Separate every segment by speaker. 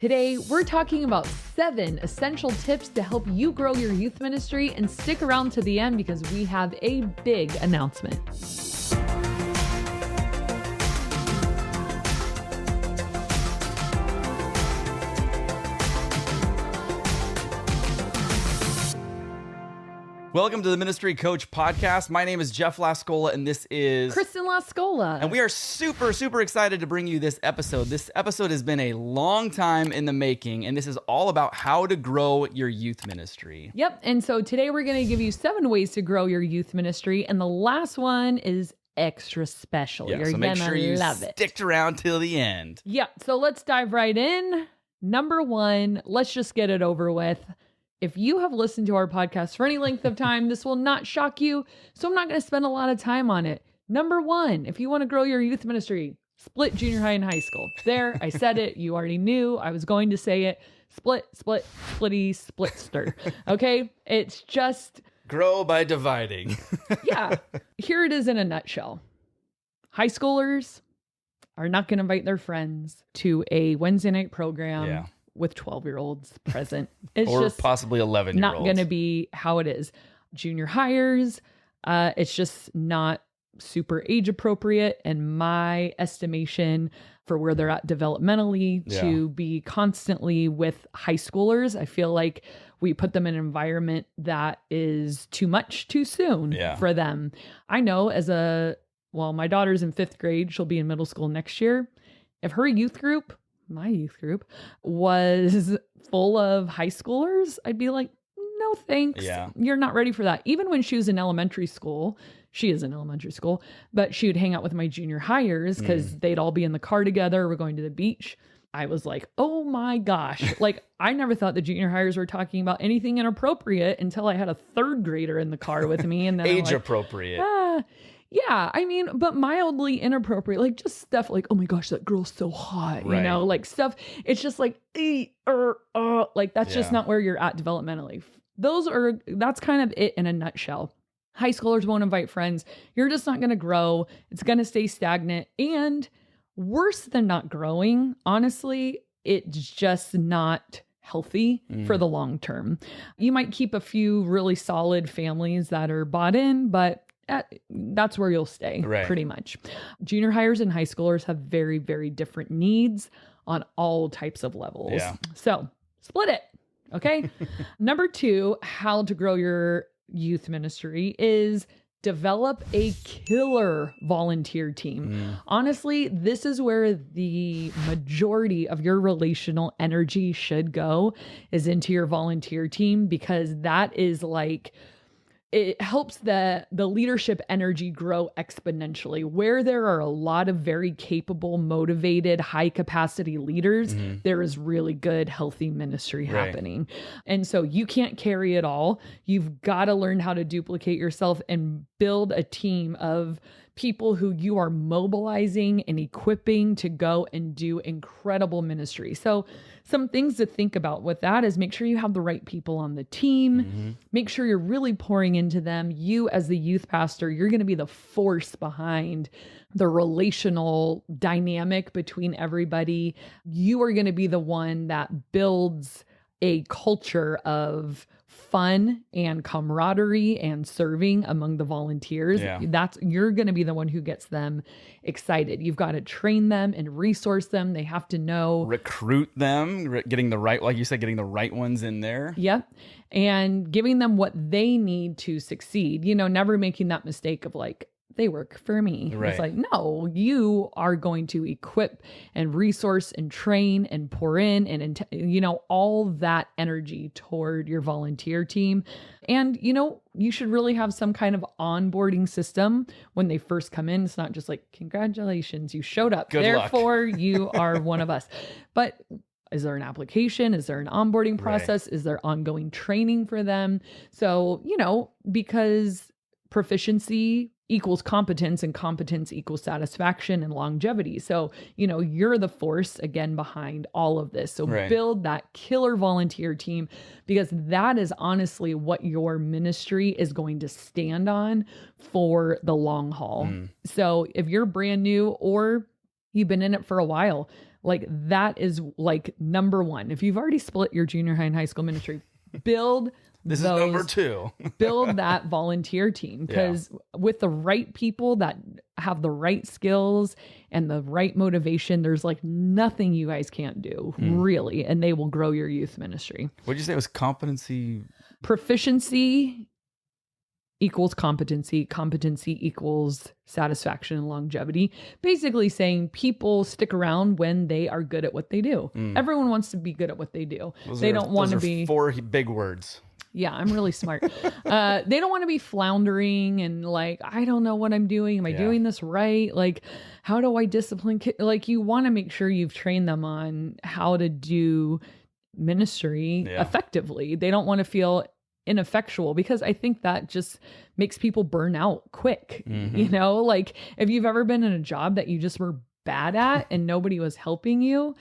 Speaker 1: Today, we're talking about 7 essential tips to help you grow your youth ministry, and stick around to the end because we have a big announcement.
Speaker 2: Welcome to the Ministry Coach Podcast. My name is Jeff Lascola, and this is
Speaker 1: Kristen Lascola.
Speaker 2: And we are super excited to bring you this episode. This episode has been a long time in the making, and this is all about how to grow your youth ministry.
Speaker 1: Yep. And so today we're going to give you 7 ways to grow your youth ministry. And the last one is extra special.
Speaker 2: Yeah,
Speaker 1: You're
Speaker 2: so make
Speaker 1: gonna
Speaker 2: sure you
Speaker 1: love it.
Speaker 2: stick around till the end.
Speaker 1: Yep. So let's dive right in. Number 1, let's just get it over with. If you have listened to our podcast for any length of time, this will not shock you. So I'm not going to spend a lot of time on it. Number 1, if you want to grow your youth ministry, split junior high and high school. There, I said it. You already knew I was going to say it. Split, splitty, splitster. Okay? It's just...
Speaker 2: Grow by dividing.
Speaker 1: Yeah. Here it is in a nutshell. High schoolers are not going to invite their friends to a Wednesday night program with 12-year-olds present. It's
Speaker 2: or
Speaker 1: just
Speaker 2: possibly 11-year-olds.
Speaker 1: Not going to be how it is. Junior hires, it's just not super age appropriate in my estimation for where they're at developmentally to be constantly with high schoolers. I feel like we put them in an environment that is too much too soon for them. I know my daughter's in 5th grade. She'll be in middle school next year. If her my youth group was full of high schoolers, I'd be like, no, thanks.
Speaker 2: Yeah.
Speaker 1: You're not ready for that. Even when she was in elementary school, she is in elementary school, but she would hang out with my junior hires because they'd all be in the car together. We're going to the beach. I was like, oh my gosh. Like, I never thought the junior hires were talking about anything inappropriate until I had a 3rd grader in the car with me. And then
Speaker 2: age appropriate.
Speaker 1: Yeah, I mean, but mildly inappropriate, like just stuff like, oh my gosh, that girl's so hot, you know, like stuff. It's just like, like that's just not where you're at developmentally. That's kind of it in a nutshell. High schoolers won't invite friends. You're just not going to grow. It's going to stay stagnant. And worse than not growing, honestly, it's just not healthy for the long term. You might keep a few really solid families that are bought in, but that's where you'll stay pretty much. Junior hires and high schoolers have very, very different needs on all types of levels. Yeah. So split it. Okay. Number 2, how to grow your youth ministry is develop a killer volunteer team. Honestly, this is where the majority of your relational energy should go, is into your volunteer team, because that is like, it helps the leadership energy grow exponentially. Where there are a lot of very capable, motivated, high capacity leaders, there is really good, healthy ministry happening. And so you can't carry it all. You've got to learn how to duplicate yourself and build a team of people who you are mobilizing and equipping to go and do incredible ministry. So some things to think about with that is make sure you have the right people on the team. Make sure you're really pouring into them. You as the youth pastor, you're going to be the force behind the relational dynamic between everybody. You are going to be the one that builds a culture of fun and camaraderie and serving among the volunteers. You're going to be the one who gets them excited. You've got to train them and resource them. They have to know,
Speaker 2: recruit them, getting the right, like you said, getting the right ones in there.
Speaker 1: Yep. And giving them what they need to succeed, never making that mistake of like, they work for me. It's like, no, you are going to equip and resource and train and pour in and, all that energy toward your volunteer team. And, you should really have some kind of onboarding system when they first come in. It's not just like, congratulations, you showed up.
Speaker 2: Good
Speaker 1: Therefore,
Speaker 2: luck.
Speaker 1: You are one of us. But is there an application? Is there an onboarding process? Is there ongoing training for them? So, because proficiency equals competence and competence equals satisfaction and longevity. So, you're the force again behind all of this. So build that killer volunteer team, because that is honestly what your ministry is going to stand on for the long haul. So if you're brand new or you've been in it for a while, Like that is like number one. If you've already split your junior high and high school ministry, build
Speaker 2: This is number 2.
Speaker 1: build that volunteer team, because with the right people that have the right skills and the right motivation, there's like nothing you guys can't do, really, and they will grow your youth ministry.
Speaker 2: What'd you say it was? Competency?
Speaker 1: Proficiency equals competency. Competency equals satisfaction and longevity. Basically saying people stick around when they are good at what they do. Everyone wants to be good at what they do. They don't want to be
Speaker 2: 4 big words.
Speaker 1: Yeah, I'm really smart. They don't want to be floundering and like, I don't know what I'm doing. Am I doing this right? Like, how do I discipline Like, you want to make sure you've trained them on how to do ministry effectively. They don't want to feel ineffectual, because I think that just makes people burn out quick. You know, like if you've ever been in a job that you just were bad at and nobody was helping you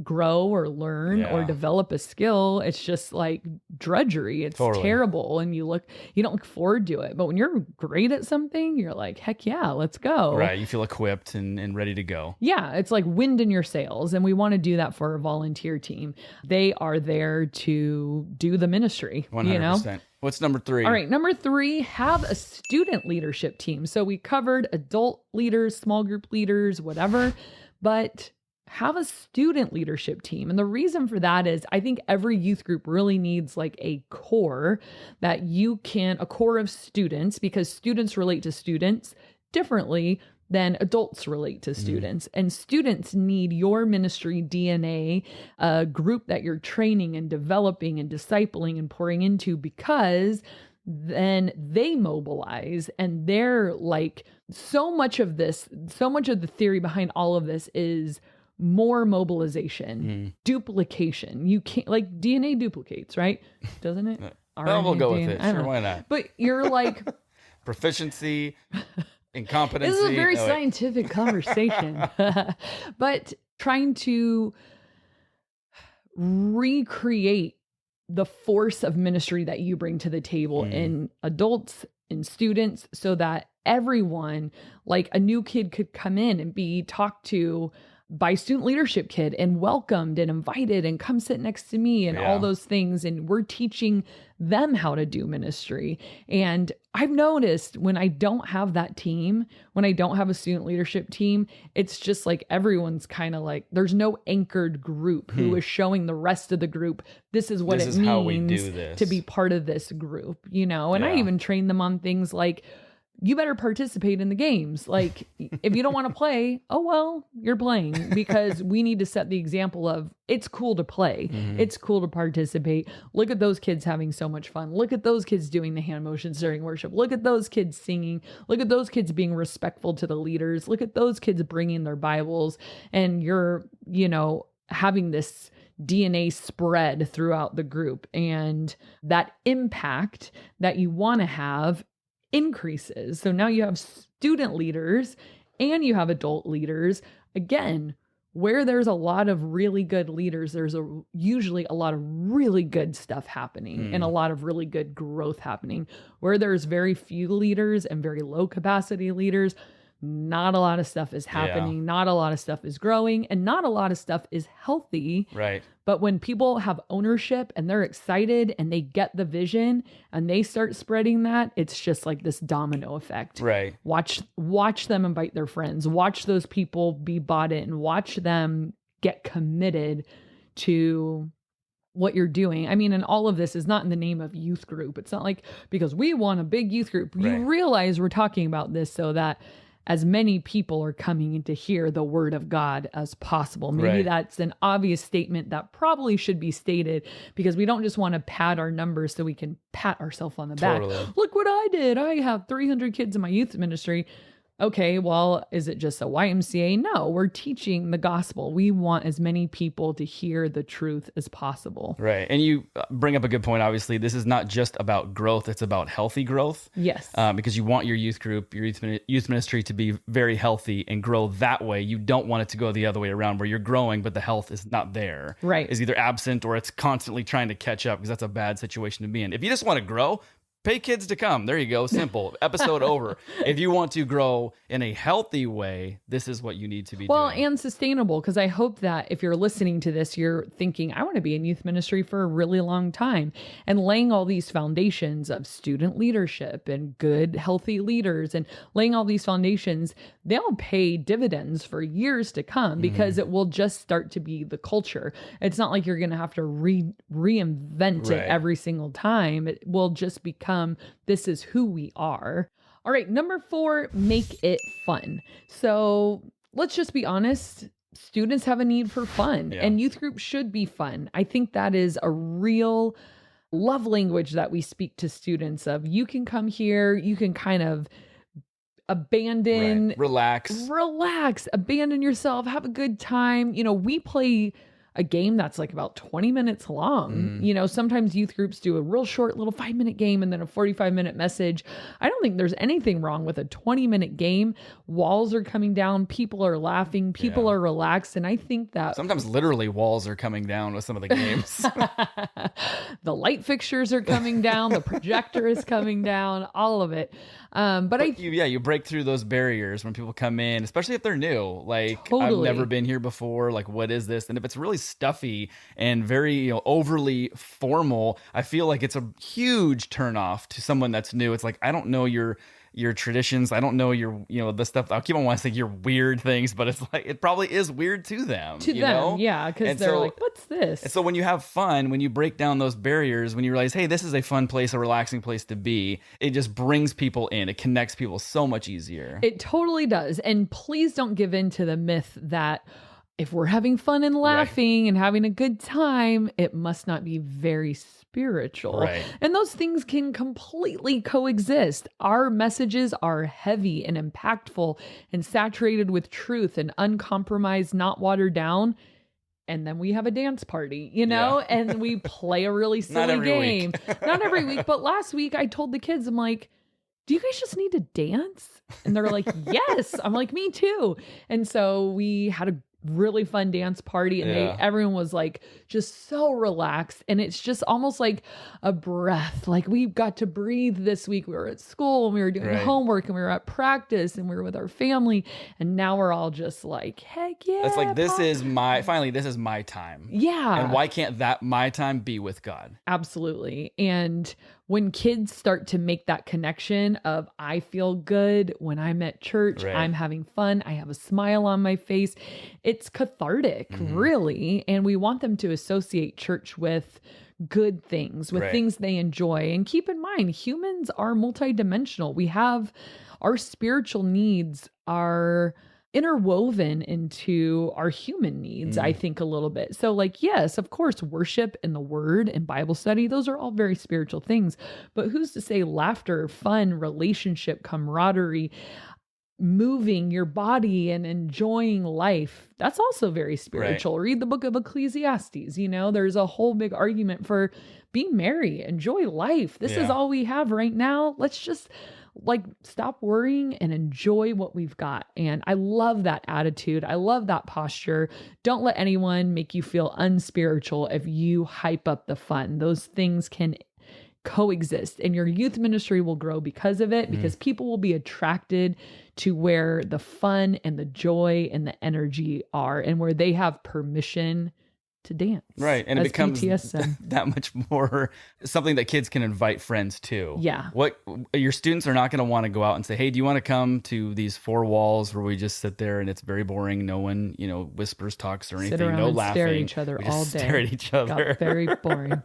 Speaker 1: grow or learn or develop a skill, it's just like drudgery. It's terrible, and you don't look forward to it. But when you're great at something, you're like, heck yeah, let's go.
Speaker 2: Right. You feel equipped and ready to go.
Speaker 1: Yeah. It's like wind in your sails. And we want to do that for our volunteer team. They are there to do the ministry.
Speaker 2: 100%.
Speaker 1: You know?
Speaker 2: What's number 3?
Speaker 1: All right. Number 3, have a student leadership team. So we covered adult leaders, small group leaders, whatever, but have a student leadership team. And the reason for that is I think every youth group really needs like a core a core of students, because students relate to students differently than adults relate to students. And students need your ministry DNA, a group that you're training and developing and discipling and pouring into, because then they mobilize, and they're like, so much of the theory behind all of this is more mobilization, duplication. You can't, like, DNA duplicates, right? Doesn't it?
Speaker 2: Well, we'll go with it. Sure, why not?
Speaker 1: But you're like
Speaker 2: proficiency, incompetency.
Speaker 1: This is a very scientific conversation. But trying to recreate the force of ministry that you bring to the table in adults, in students, so that everyone, like a new kid could come in and be talked to by student leadership kid and welcomed and invited and come sit next to me and all those things. And we're teaching them how to do ministry. And I've noticed when I don't have that team, when I don't have a student leadership team, it's just like everyone's kind of like, there's no anchored group who is showing the rest of the group, this is what it means
Speaker 2: how we do this.
Speaker 1: To be part of this group, you know? And I even train them on things like, you better participate in the games. Like, if you don't want to play, oh, well, you're playing, because we need to set the example of it's cool to play. It's cool to participate. Look at those kids having so much fun. Look at those kids doing the hand motions during worship. Look at those kids singing. Look at those kids being respectful to the leaders. Look at those kids bringing their Bibles, and you're, having this DNA spread throughout the group, and that impact that you want to have increases. So now you have student leaders and you have adult leaders. Again, where there's a lot of really good leaders, there's usually a lot of really good stuff happening and a lot of really good growth happening. Where there's very few leaders and very low capacity leaders, not a lot of stuff is happening. Not a lot of stuff is growing, and not a lot of stuff is healthy.
Speaker 2: Right.
Speaker 1: But when people have ownership and they're excited and they get the vision and they start spreading that, it's just like this domino effect.
Speaker 2: Right.
Speaker 1: Watch them invite their friends. Watch those people be bought in. Watch them get committed to what you're doing. I mean, and all of this is not in the name of youth group. It's not like because we want a big youth group.
Speaker 2: Right.
Speaker 1: You realize we're talking about this so that as many people are coming in to hear the word of God as possible. Maybe that's an obvious statement that probably should be stated, because we don't just want to pad our numbers so we can pat ourselves on the back. Look what I did. I have 300 kids in my youth ministry. Okay, well, is it just a YMCA? No, we're teaching the gospel. We want as many people to hear the truth as possible.
Speaker 2: Right. And you bring up a good point. Obviously, this is not just about growth. It's about healthy growth.
Speaker 1: Yes.
Speaker 2: Because you want your youth group, your youth ministry to be very healthy and grow that way. You don't want it to go the other way around, where you're growing, but the health is not there.
Speaker 1: Right.
Speaker 2: Is either absent or it's constantly trying to catch up, because that's a bad situation to be in. If you just want to grow, pay kids to come. There you go. Simple. Episode over. If you want to grow in a healthy way, this is what you need to be doing.
Speaker 1: And sustainable, because I hope that if you're listening to this, you're thinking, I want to be in youth ministry for a really long time, and laying all these foundations of student leadership and good, healthy leaders, and laying all these foundations, they'll pay dividends for years to come, because it will just start to be the culture. It's not like you're going to have to reinvent it every single time. It will just become, this is who we are. All right, number 4, make it fun. So let's just be honest. Students have a need for fun, and youth group should be fun. I think that is a real love language that we speak to students of. You can come here, you can kind of abandon,
Speaker 2: relax,
Speaker 1: abandon yourself, have a good time. We play a game that's like about 20 minutes long. Sometimes youth groups do a real short little 5-minute game and then a 45-minute message. I don't think there's anything wrong with a 20-minute game. Walls are coming down. People are laughing. People are relaxed. And I think that
Speaker 2: sometimes literally walls are coming down with some of the games.
Speaker 1: The light fixtures are coming down. The projector is coming down, all of it. But
Speaker 2: you break through those barriers when people come in, especially if they're new. Like,
Speaker 1: totally.
Speaker 2: I've never been here before. Like, what is this? And if it's really stuffy and very, overly formal, I feel like it's a huge turnoff to someone that's new. It's like, I don't know your traditions. I don't know your, the stuff. I keep on wanting to say your weird things, but it's like, it probably is weird to them.
Speaker 1: Yeah. Because they're like, what's this?
Speaker 2: And so when you have fun, when you break down those barriers, when you realize, hey, this is a fun place, a relaxing place to be, it just brings people in. It connects people so much easier.
Speaker 1: It totally does. And please don't give in to the myth that if we're having fun and laughing and having a good time, it must not be very spiritual.
Speaker 2: Right.
Speaker 1: And those things can completely coexist. Our messages are heavy and impactful and saturated with truth and uncompromised, not watered down. And then we have a dance party, and we play a really silly game. Not every week, but last week I told the kids, I'm like, do you guys just need to dance? And they're like, yes. I'm like, me too. And so we had a really fun dance party, and everyone was like just so relaxed, and it's just almost like a breath. Like, we got to breathe this week. We were at school and we were doing homework and we were at practice and we were with our family, and now we're all just like, heck yeah.
Speaker 2: It's like, this is my time.
Speaker 1: Yeah.
Speaker 2: And why can't that my time be with God?
Speaker 1: Absolutely. And when kids start to make that connection of, I feel good when I'm at church, I'm having fun, I have a smile on my face, it's cathartic, really. And we want them to associate church with good things, with things they enjoy. And keep in mind, humans are multidimensional. We have our spiritual needs are interwoven into our human needs, I think, a little bit. So like, yes, of course, worship and the word and Bible study, those are all very spiritual things. But who's to say laughter, fun, relationship, camaraderie, moving your body and enjoying life, that's also very spiritual. Read the book of Ecclesiastes. There's a whole big argument for be merry, enjoy life. This is all we have right now. Let's just stop worrying and enjoy what we've got. And I love that attitude. I love that posture. Don't let anyone make you feel unspiritual if you hype up the fun. Those things can coexist, and your youth ministry will grow because of it, because people will be attracted to where the fun and the joy and the energy are, and where they have permission to dance.
Speaker 2: Right. And it becomes that much more something that kids can invite friends to.
Speaker 1: Yeah.
Speaker 2: What your students are not going to want to go out and say, hey, do you want to come to these 4 walls where we just sit there and it's very boring? No one, whispers, talks or anything. No laughing.
Speaker 1: Stare at each other all day.
Speaker 2: Stare at each other.
Speaker 1: Got very boring.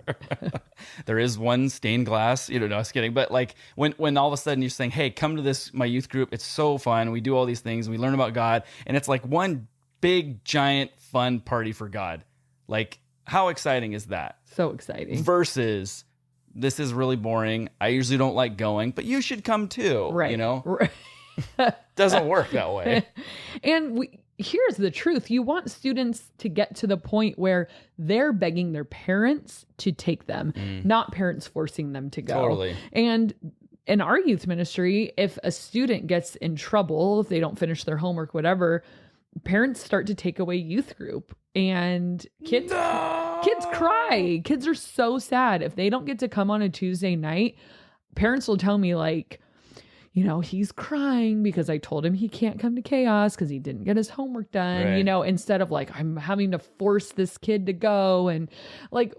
Speaker 2: There is one stained glass, no, I was kidding. But like when all of a sudden you're saying, hey, come to my youth group. It's so fun. We do all these things. We learn about God. And it's like one big, giant, fun party for God. Like, how exciting is that?
Speaker 1: So exciting.
Speaker 2: Versus, this is really boring. I usually don't like going, but you should come too.
Speaker 1: Right.
Speaker 2: Right. Doesn't work that way.
Speaker 1: And here's the truth. You want students to get to the point where they're begging their parents to take them, not parents forcing them to go.
Speaker 2: Totally.
Speaker 1: And in our youth ministry, if a student gets in trouble, if they don't finish their homework, whatever, parents start to take away youth group, and kids cry. Kids are so sad if they don't get to come on a Tuesday night. parents will tell me like, he's crying because I told him he can't come to chaos because he didn't get his homework done,
Speaker 2: Right.
Speaker 1: Instead of like, I'm having to force this kid to go. And like,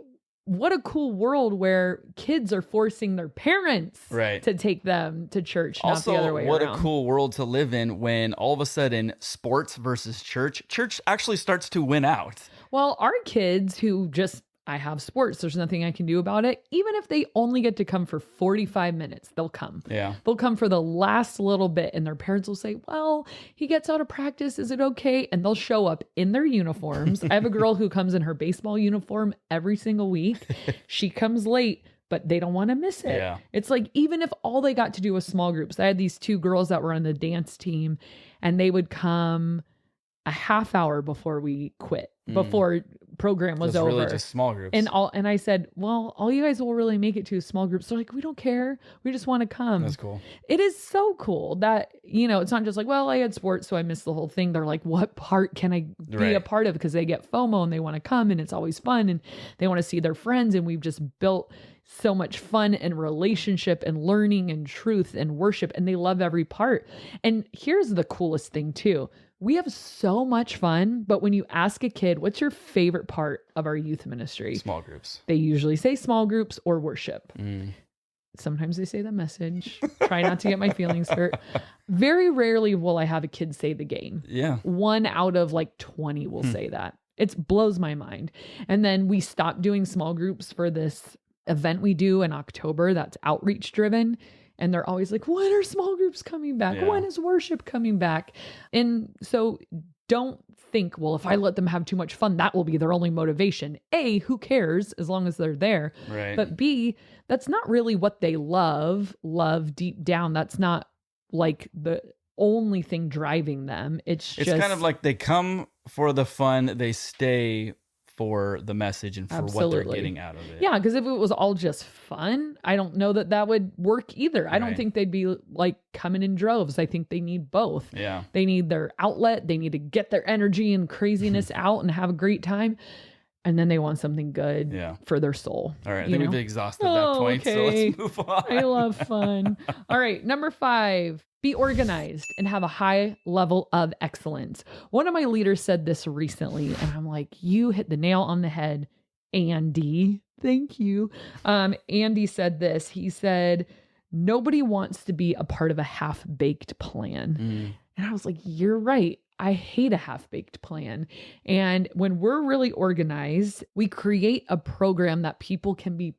Speaker 1: what a cool world where kids are forcing their parents
Speaker 2: Right.
Speaker 1: to take them to church, not the
Speaker 2: Also,
Speaker 1: other way
Speaker 2: what
Speaker 1: around.
Speaker 2: a cool world to live in when all of a sudden sports versus church actually starts to win out.
Speaker 1: Well, our kids who I have sports, there's nothing I can do about it. Even if they only get to come for 45 minutes, they'll come.
Speaker 2: Yeah.
Speaker 1: They'll come for the last little bit, and their parents will say, well, he gets out of practice. Is it okay? And they'll show up in their uniforms. I have a girl who comes in her baseball uniform every single week. She comes late, but they don't want to miss it.
Speaker 2: Yeah.
Speaker 1: It's like, even if all they got to do was small groups. I had these 2 girls that were on the dance team, and they would come a half hour before we quit, before program was over.
Speaker 2: Really just small groups.
Speaker 1: And I said, well, all you guys will really make it to is small groups. They're like, we don't care. We just want to come.
Speaker 2: That's cool.
Speaker 1: It is so cool that, it's not just like, well, I had sports, so I missed the whole thing. They're like, what part can I be a part of? Because they get FOMO and they want to come and it's always fun and they want to see their friends. And we've just built so much fun and relationship and learning and truth and worship, and they love every part. And here's the coolest thing too. We have so much fun, but when you ask a kid, what's your favorite part of our youth ministry?
Speaker 2: Small groups.
Speaker 1: They usually say small groups or worship. Sometimes they say the message. Try not to get my feelings hurt. Very rarely will I have a kid say the game.
Speaker 2: Yeah.
Speaker 1: 1 out of like 20 will say that. It blows my mind. And then we stopped doing small groups for this event we do in October that's outreach driven. And they're always like, when are small groups coming back?
Speaker 2: Yeah.
Speaker 1: When is worship coming back? And so don't think, well, if I let them have too much fun, that will be their only motivation. A, who cares as long as they're there?
Speaker 2: Right.
Speaker 1: But B, that's not really what they love deep down. That's not like the only thing driving them. It's just
Speaker 2: kind of like they come for the fun, they stay for the message and for what they're
Speaker 1: Absolutely.
Speaker 2: getting out of it.
Speaker 1: Yeah, because if it was all just fun, I don't know that would work either. I don't
Speaker 2: Right.
Speaker 1: think they'd be like coming in droves. I think they need both.
Speaker 2: Yeah.
Speaker 1: They need their outlet. They need to get their energy and craziness out and have a great time. And then they want something good
Speaker 2: Yeah.
Speaker 1: for their soul.
Speaker 2: All right. I
Speaker 1: you
Speaker 2: think
Speaker 1: know?
Speaker 2: we've exhausted that point.
Speaker 1: okay.
Speaker 2: So let's move on.
Speaker 1: I love fun. All right. Number 5, be organized and have a high level of excellence. One of my leaders said this recently, and I'm like, you hit the nail on the head, Andy. Thank you. Andy said this. He said, nobody wants to be a part of a half-baked plan. And I was like, you're right. I hate a half-baked plan. And when we're really organized, we create a program that people can be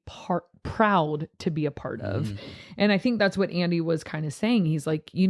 Speaker 1: proud to be a part of. And I think that's what Andy was kind of saying. He's like, you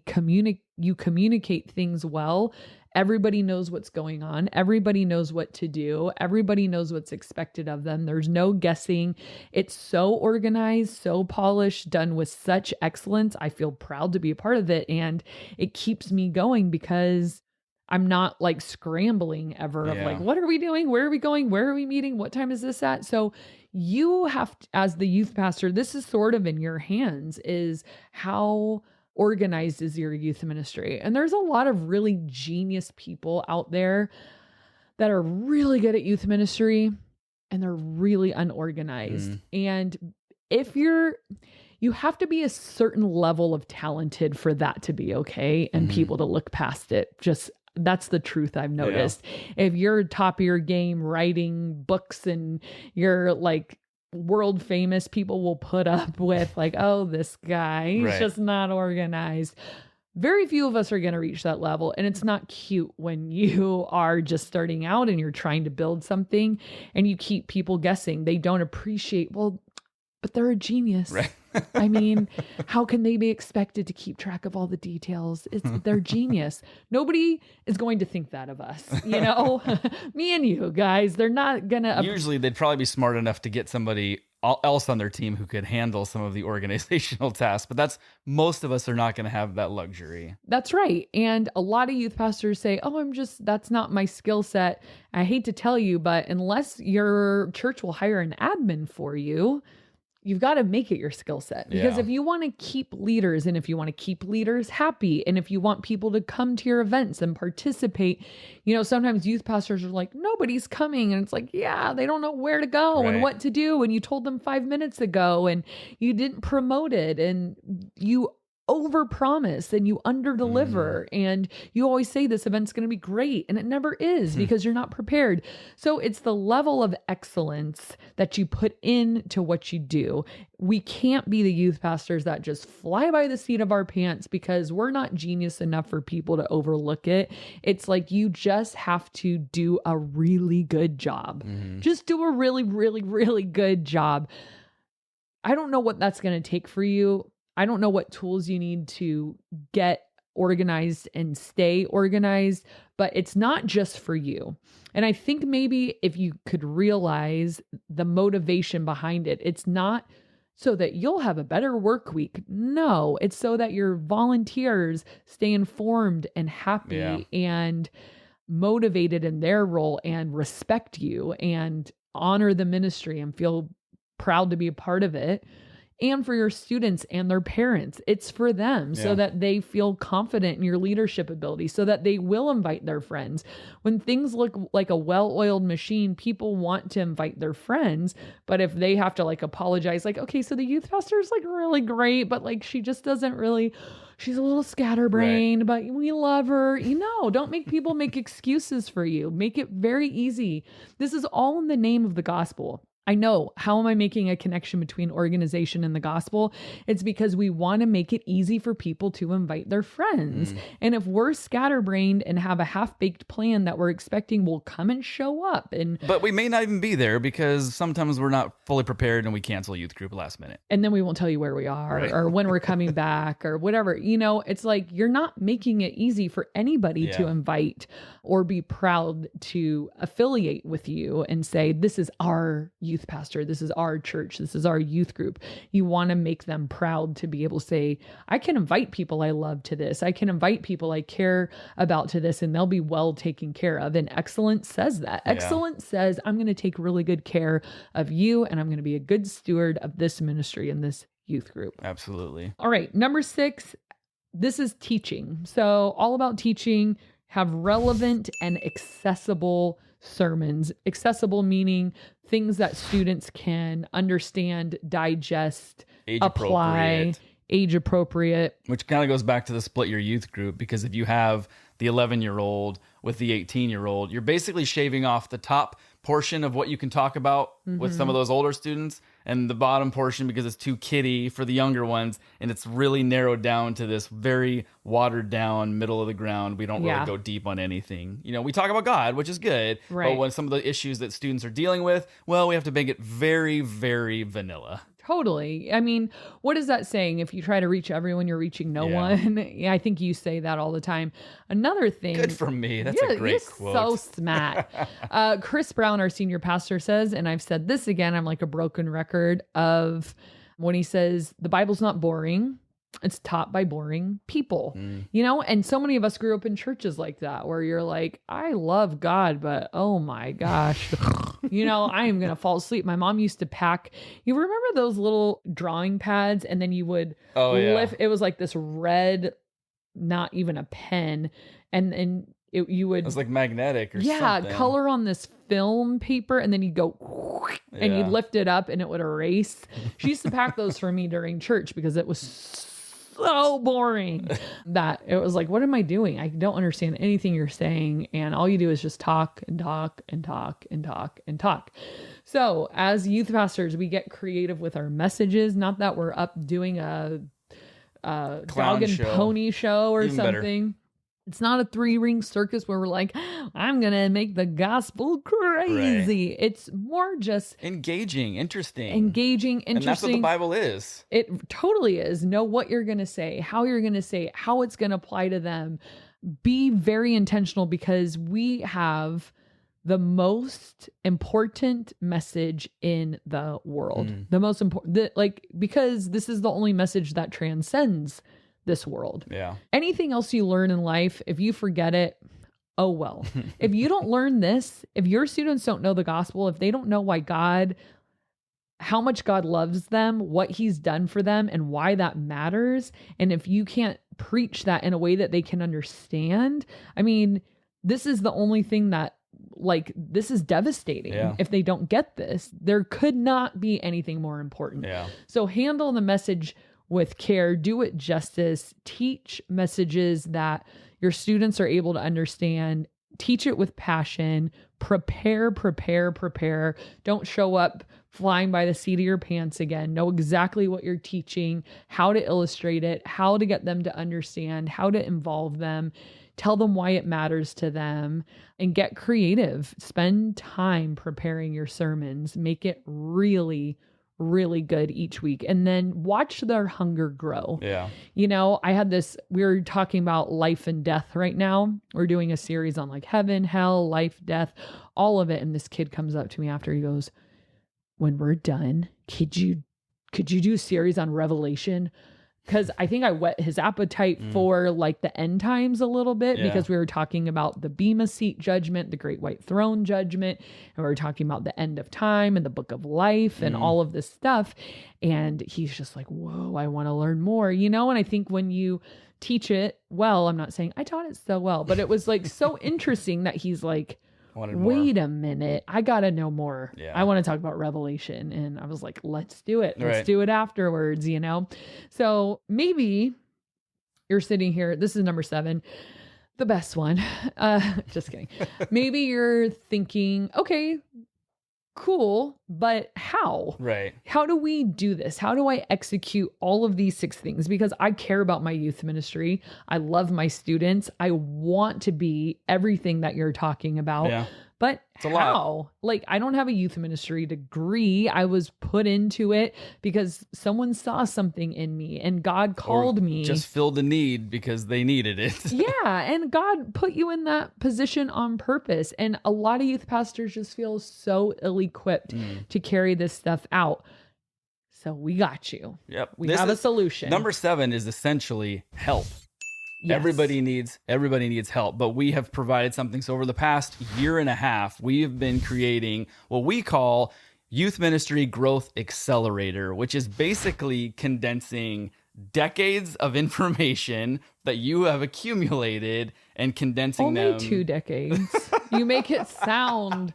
Speaker 1: communicate things well. Everybody knows what's going on. Everybody knows what to do. Everybody knows what's expected of them. There's no guessing. It's so organized, so polished, done with such excellence. I feel proud to be a part of it. And it keeps me going because I'm not like scrambling ever of like, what are we doing? Where are we going? Where are we meeting? What time is this at? So you have to, as the youth pastor, this is sort of in your hands, is how organized is your youth ministry. And there's a lot of really genius people out there that are really good at youth ministry and they're really unorganized. And if you have to be a certain level of talented for that to be okay and people to look past it. That's the truth I've noticed. If you're top of your game writing books and you're like world famous, people will put up with like, oh, this guy, he's just not organized. Very few of us are going to reach that level. And it's not cute when you are just starting out and you're trying to build something and you keep people guessing. They don't appreciate, well, but they're a genius.
Speaker 2: Right.
Speaker 1: I mean, how can they be expected to keep track of all the details? They're genius. Nobody is going to think that of us, me and you guys, they're not going to.
Speaker 2: Usually they'd probably be smart enough to get somebody else on their team who could handle some of the organizational tasks, but most of us are not going to have that luxury.
Speaker 1: That's right. And a lot of youth pastors say, oh, that's not my skill set. I hate to tell you, but unless your church will hire an admin for you, you've got to make it your skill set, because if you want to keep leaders, and if you want to keep leaders happy, and if you want people to come to your events and participate, sometimes youth pastors are like, nobody's coming. And it's like, yeah, they don't know where to go and what to do. And you told them 5 minutes ago and you didn't promote it, and you overpromise and you underdeliver, and you always say this event's going to be great, and it never is because you're not prepared. So it's the level of excellence that you put into what you do. We can't be the youth pastors that just fly by the seat of our pants because we're not genius enough for people to overlook it. It's like you just have to do a really good job. Just do a really, really, really good job. I don't know what that's going to take for you. I don't know what tools you need to get organized and stay organized, but it's not just for you. And I think maybe if you could realize the motivation behind it, it's not so that you'll have a better work week. No, it's so that your volunteers stay informed and happy and motivated in their role and respect you and honor the ministry and feel proud to be a part of it. And for your students and their parents, it's for them so that they feel confident in your leadership ability, so that they will invite their friends. When things look like a well-oiled machine, people want to invite their friends. But if they have to apologize, okay, so the youth pastor is really great, but she just doesn't really, she's a little scatterbrained, but we love her. Don't make people make excuses for you. Make it very easy. This is all in the name of the gospel. I know. How am I making a connection between organization and the gospel? It's because we want to make it easy for people to invite their friends. And if we're scatterbrained and have a half-baked plan that we're expecting will come and show up,
Speaker 2: but we may not even be there because sometimes we're not fully prepared and we cancel a youth group last minute.
Speaker 1: And then we won't tell you where we are or when we're coming back or whatever. It's like you're not making it easy for anybody to invite or be proud to affiliate with you and say, this is our youth pastor, this is our church, this is our youth group. You want to make them proud to be able to say, I can invite people I love to this. I can invite people I care about to this, and they'll be well taken care of. And excellence says that. Excellence says, I'm going to take really good care of you, and I'm going to be a good steward of this ministry and this youth group.
Speaker 2: Absolutely.
Speaker 1: All right. Number 6, this is teaching. So all about teaching. Have relevant and accessible sermons. Accessible meaning things that students can understand, digest, apply, age appropriate.
Speaker 2: Which kind of goes back to the split your youth group, because if you have the 11-year-old with the 18-year-old, you're basically shaving off the top portion of what you can talk about with some of those older students, and the bottom portion because it's too kiddie for the younger ones, and it's really narrowed down to this very watered down middle of the ground. We don't really go deep on anything. We talk about God, which is good, but when some of the issues that students are dealing with, well, we have to make it very, very vanilla.
Speaker 1: Totally. I mean, what is that saying? If you try to reach everyone, you're reaching no one. I think you say that all the time. Another thing.
Speaker 2: Good for me. That's a great quote.
Speaker 1: So smart. Chris Brown, our senior pastor, says, and I've said this again, I'm like a broken record of when he says, the Bible's not boring. It's taught by boring people, and so many of us grew up in churches like that, where you're like, I love God, but oh my gosh, I am going to fall asleep. My mom used to pack, you remember those little drawing pads, and then you would lift, it was like this red, not even a pen. And you would,
Speaker 2: it was like magnetic or something.
Speaker 1: Color on this film paper, and then you'd go and you'd lift it up and it would erase. She used to pack those for me during church because it was so boring that it was like, what am I doing? I don't understand anything you're saying. And all you do is just talk and talk and talk and talk and talk. So as youth pastors, we get creative with our messages. Not that we're up doing a dog and pony show or something. Better. It's not a 3-ring circus where we're like, I'm going to make the gospel crazy. Right. It's more just
Speaker 2: engaging, interesting.
Speaker 1: And that's
Speaker 2: what the Bible is.
Speaker 1: It totally is. Know what you're going to say, how you're going to say it, how it's going to apply to them. Be very intentional, because we have the most important message in the world. The most important, because this is the only message that transcends this world.
Speaker 2: Yeah.
Speaker 1: Anything else you learn in life, if you forget it, oh well. If you don't learn this, if your students don't know the gospel, if they don't know why God how much God loves them, what he's done for them, and why that matters. And if you can't preach that in a way that they can understand, I mean, this is the only thing that, like, this is devastating. If they don't get this. There could not be anything more important. So handle the message with care, do it justice, teach messages that your students are able to understand, teach it with passion, prepare. Don't show up flying by the seat of your pants again. Know exactly what you're teaching, how to illustrate it, how to get them to understand, how to involve them, tell them why it matters to them, and get creative. Spend time preparing your sermons. Make it really, really good each week. And then watch their hunger grow. You know, we're talking about life and death right now. We're doing a series on like heaven, hell, life, death, all of it. And this kid comes up to me after, he goes, when we're done, could you do a series on Revelation? Because I think I whet his appetite for like the end times a little bit, because we were talking about the Bema seat judgment, the great white throne judgment, and we were talking about the end of time and the book of life and all of this stuff. And he's just like, whoa, I want to learn more, you know? And I think when you teach it well, I'm not saying I taught it so well, but it was like so interesting that he's like, wait a minute, I gotta know more. I want to talk about Revelation. And I was like, let's do it. Let's do it afterwards, you know? So maybe you're sitting here, this is number 7, the best one. Just kidding. Maybe you're thinking, okay, cool, but how? How do we do this? How do I execute all of these 6 things? Because I care about my youth ministry. I love my students. I want to be everything that you're talking about. But it's how? Like, I don't have a youth ministry degree. I was put into it because someone saw something in me and God called me.
Speaker 2: Just filled the need because they needed it.
Speaker 1: And God put you in that position on purpose. And a lot of youth pastors just feel so ill-equipped to carry this stuff out. So we got you. We have a solution.
Speaker 2: Number 7 is essentially help. Everybody needs help, but we have provided something. So over the past year and a half, we have been creating what we call Youth Ministry Growth Accelerator, which is basically condensing decades of information that you have accumulated and condensing them.
Speaker 1: Only 2 decades. You make it sound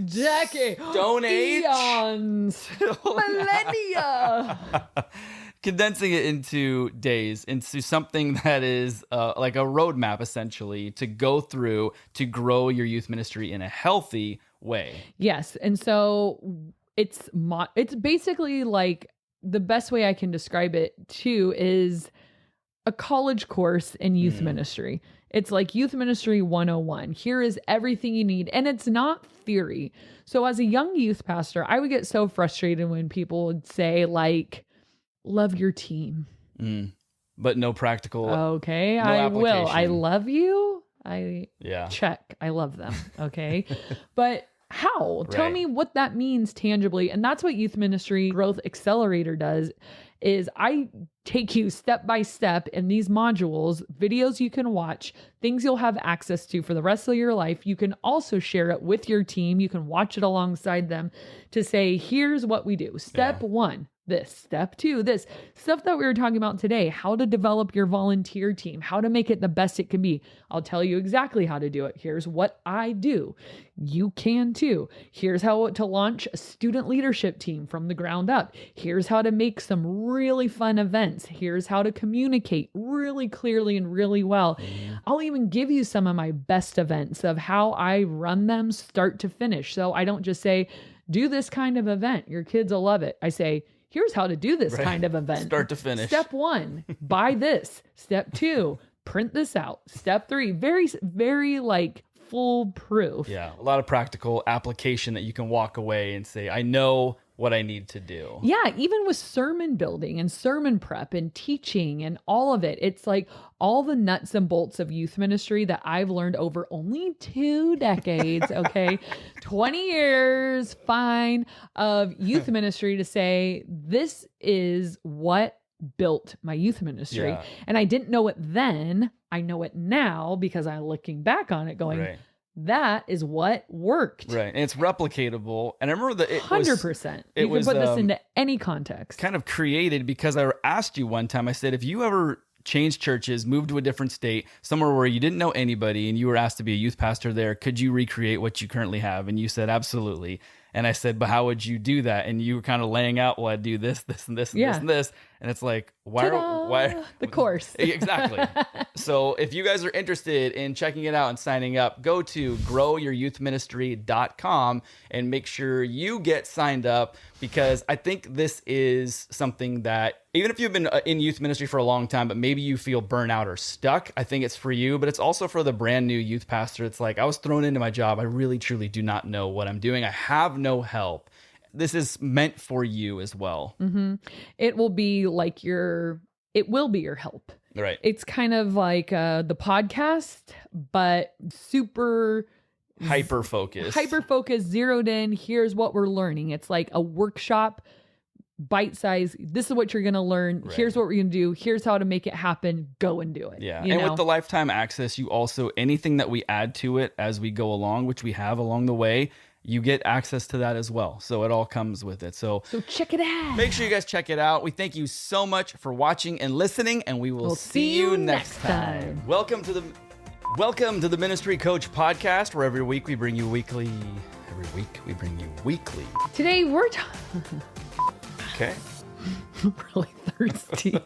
Speaker 1: decades.
Speaker 2: Stone Age.
Speaker 1: Eons. Millennia.
Speaker 2: Condensing it into days, into something that is like a roadmap, essentially, to go through to grow your youth ministry in a healthy way.
Speaker 1: Yes. And so it's basically like, the best way I can describe it too is a college course in youth ministry. It's like Youth Ministry 101. Here is everything you need. And it's not theory. So as a young youth pastor, I would get so frustrated when people would say like, love your team.
Speaker 2: But no practical.
Speaker 1: Okay,
Speaker 2: no
Speaker 1: I will. I love you. Check. I love them. Okay. But how? Tell me what that means tangibly. And that's what Youth Ministry Growth Accelerator does, is I take you step by step in these modules, videos you can watch, things you'll have access to for the rest of your life. You can also share it with your team. You can watch it alongside them to say, here's what we do. Step 1. This. Step 2, this. Stuff that we were talking about today, how to develop your volunteer team, how to make it the best it can be. I'll tell you exactly how to do it. Here's what I do. You can too. Here's how to launch a student leadership team from the ground up. Here's how to make some really fun events. Here's how to communicate really clearly and really well. I'll even give you some of my best events of how I run them start to finish. So I don't just say, do this kind of event. Your kids will love it. I say, here's how to do this kind of event.
Speaker 2: Start to finish.
Speaker 1: Step 1, buy this. Step 2, print this out. Step 3, very, very like foolproof.
Speaker 2: A lot of practical application that you can walk away and say, I know what I need to do.
Speaker 1: Even with sermon building and sermon prep and teaching and all of it. It's like all the nuts and bolts of youth ministry that I've learned over only 2 decades, okay? 20 years, fine, of youth ministry to say, this is what built my youth ministry. And I didn't know it then. I know it now because I'm looking back on it going, that is what worked.
Speaker 2: Right. And it's replicatable. And I remember that it
Speaker 1: 100%.
Speaker 2: It
Speaker 1: You can
Speaker 2: was
Speaker 1: put this into any context.
Speaker 2: kind of created because I asked you one time, I said, if you ever changed churches, moved to a different state, somewhere where you didn't know anybody, and you were asked to be a youth pastor there, could you recreate what you currently have? And you said, absolutely. And I said, but how would you do that? And you were kind of laying out, well, I'd do this, this, and this, and this, and this. And it's like, why
Speaker 1: the course.
Speaker 2: Exactly. So if you guys are interested in checking it out and signing up, go to growyouryouthministry.com and make sure you get signed up, because I think this is something that, even if you've been in youth ministry for a long time, but maybe you feel burnout or stuck, I think it's for you. But it's also for the brand new youth pastor. It's like, I was thrown into my job. I really, truly do not know what I'm doing. I have no help. This is meant for you as well.
Speaker 1: Mm-hmm. It will be like your help.
Speaker 2: Right.
Speaker 1: It's kind of like the podcast, but super
Speaker 2: hyper focused,
Speaker 1: zeroed in. Here's what we're learning. It's like a workshop, bite size. This is what you're going to learn. Right. Here's what we're going to do. Here's how to make it happen. Go and do it.
Speaker 2: Yeah. And with the lifetime access, you also, anything that we add to it as we go along, which we have along the way, you get access to that as well. So it all comes with it. So
Speaker 1: check it out.
Speaker 2: Make sure you guys check it out. We thank you so much for watching and listening, and we'll see you next time. Welcome to the Ministry Coach Podcast, where every week we bring you weekly.
Speaker 1: Today we're
Speaker 2: Okay.
Speaker 1: really thirsty.